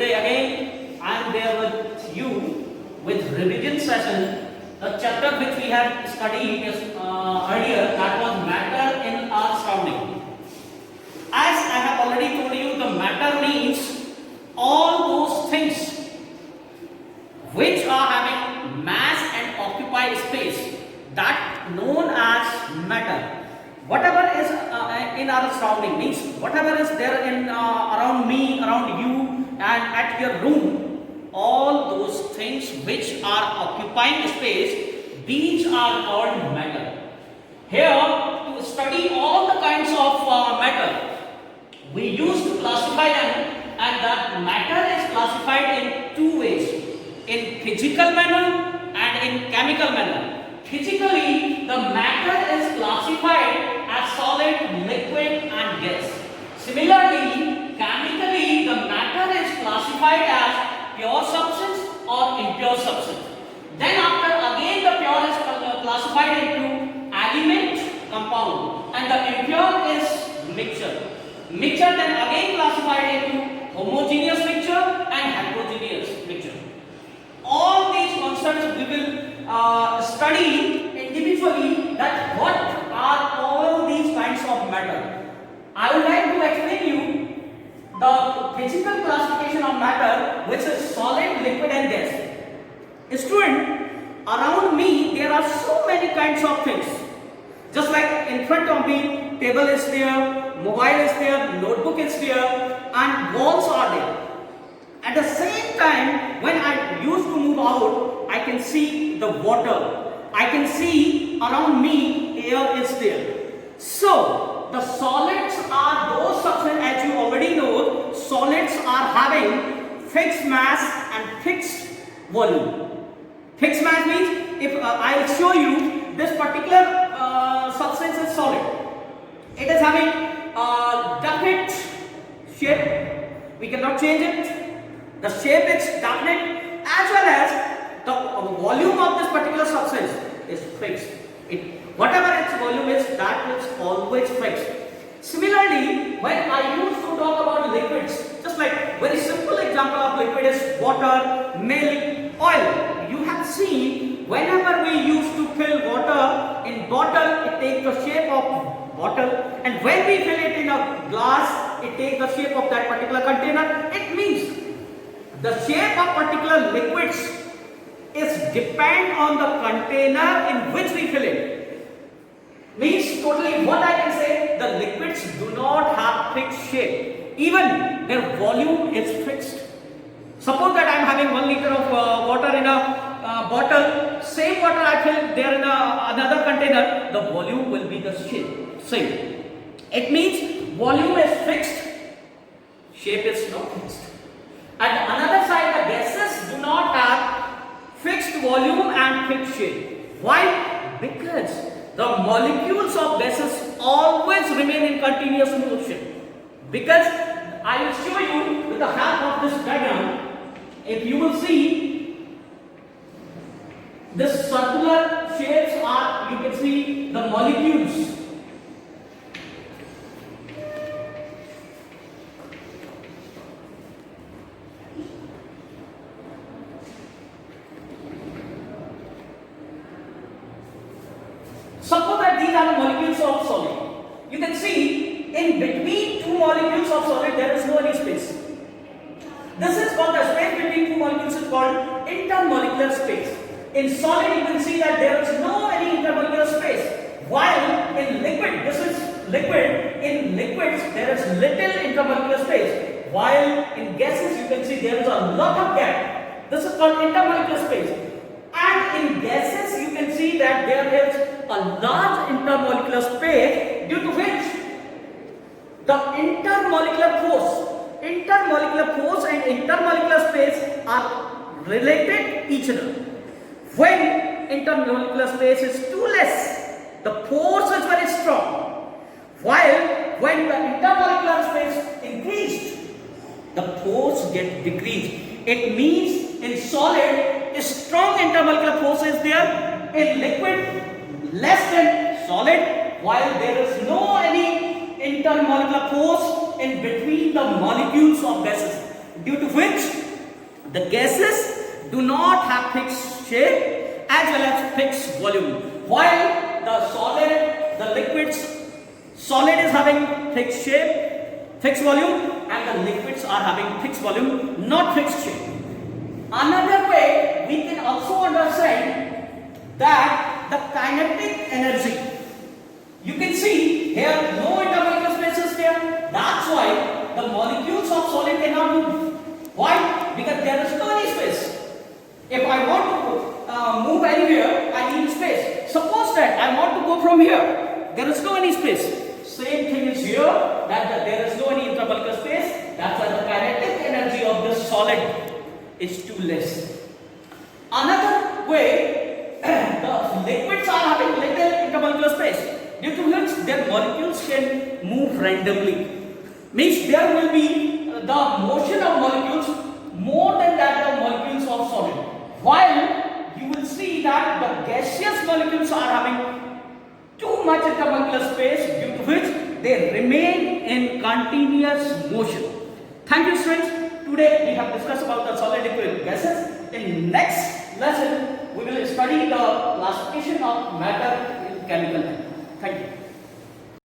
Today again I am there with you with revision session. The chapter which we had studied is, earlier, that was matter in our surrounding. As I have already told you, the matter means all those things which are having mass and occupy space, that known as matter. Whatever is in our surrounding means whatever is there in around me, around you, and at your room, all those things which are occupying space, these are called matter. Here, to study all the kinds of matter, we used to classify them, and that matter is classified in two ways: in physical manner and in chemical manner. Physically, the matter is classified as solid, liquid and gas. Similarly, chemically, the matter is classified as pure substance or impure substance. Then after, again the pure is classified into element, compound, and the impure is mixture. Mixture then again classified into homogeneous mixture and heterogeneous mixture. All these concepts we will study individually, that what are all these kinds of matter. I would like to explain you the physical classification of matter, which is solid, liquid and gas. Student, around me there are so many kinds of things. Just like in front of me, table is there, mobile is there, notebook is there, and walls are there. At the same time, when I used to move out, I can see the water. I can see around me air is there. So, the solids are those substances, as you already know, solids are having fixed mass and fixed volume. Fixed mass means, if I will show you this particular substance is solid. It is having a definite shape. We cannot change it. The shape is definite, as well as the volume of this particular substance is fixed. Whatever its volume is, that is always fixed. Similarly, when I used to talk about liquids, just like very simple example of liquid is water, milk, oil. You have seen whenever we used to fill water in bottle, it takes the shape of bottle, and when we fill it in a glass, it takes the shape of that particular container. It means the shape of particular liquids is depend on the container in which we fill it. Means totally what I can say, the liquids do not have fixed shape. Even their volume is fixed. Suppose that I am having 1 liter of water in a bottle, same water I fill there in another container, the volume will be the same. It means volume is fixed, shape is not fixed. At another side, the gases do not have fixed volume and fixed shape. Why? Because the molecules of gases always remain in continuous motion. Because I will show you with the help of this diagram. If you will see, this circular shapes are, you can see the molecules. Suppose that these are the molecules of solid. You can see in between two molecules of solid there is no any space. This is called the space between two molecules is called intermolecular space. In solid you can see that there is no any intermolecular space. While in liquid, this is liquid, in liquids there is little intermolecular space. While in gases you can see there is a lot of gap. This is called intermolecular space. And in gases you can see that there is a large intermolecular space, due to which the intermolecular force and intermolecular space are related each other. When intermolecular space is too less, the force is very strong. While when the intermolecular space increased, the force gets decreased. It means in solid, a strong intermolecular force is there. In liquid, less than solid, while there is no any intermolecular force in between the molecules of gases. due to which the gases do not have fixed shape as well as fixed volume, while the solid is having fixed shape, fixed volume, and the liquids are having fixed volume, not fixed shape. Another way we can also understand that the kinetic energy, you can see here no intermolecular space is there. That's why the molecules of solid cannot move. Why? Because there is no any space. If I want to move anywhere, I need space. Suppose that I want to go from here, there is no any space. Same thing is here, that there is no any intermolecular space. That's why the kinetic energy of this solid is too less. Another way, the liquids are having little intermolecular space, due to which their molecules can move randomly. Means there will be the motion of molecules more than that of molecules of solid. While you will see that the gaseous molecules are having too much intermolecular space, due to which they remain in continuous motion. Thank you, students. Today we have discussed about the solid, liquid, gases. In next lesson we will study the classification of matter in chemical. Thank you.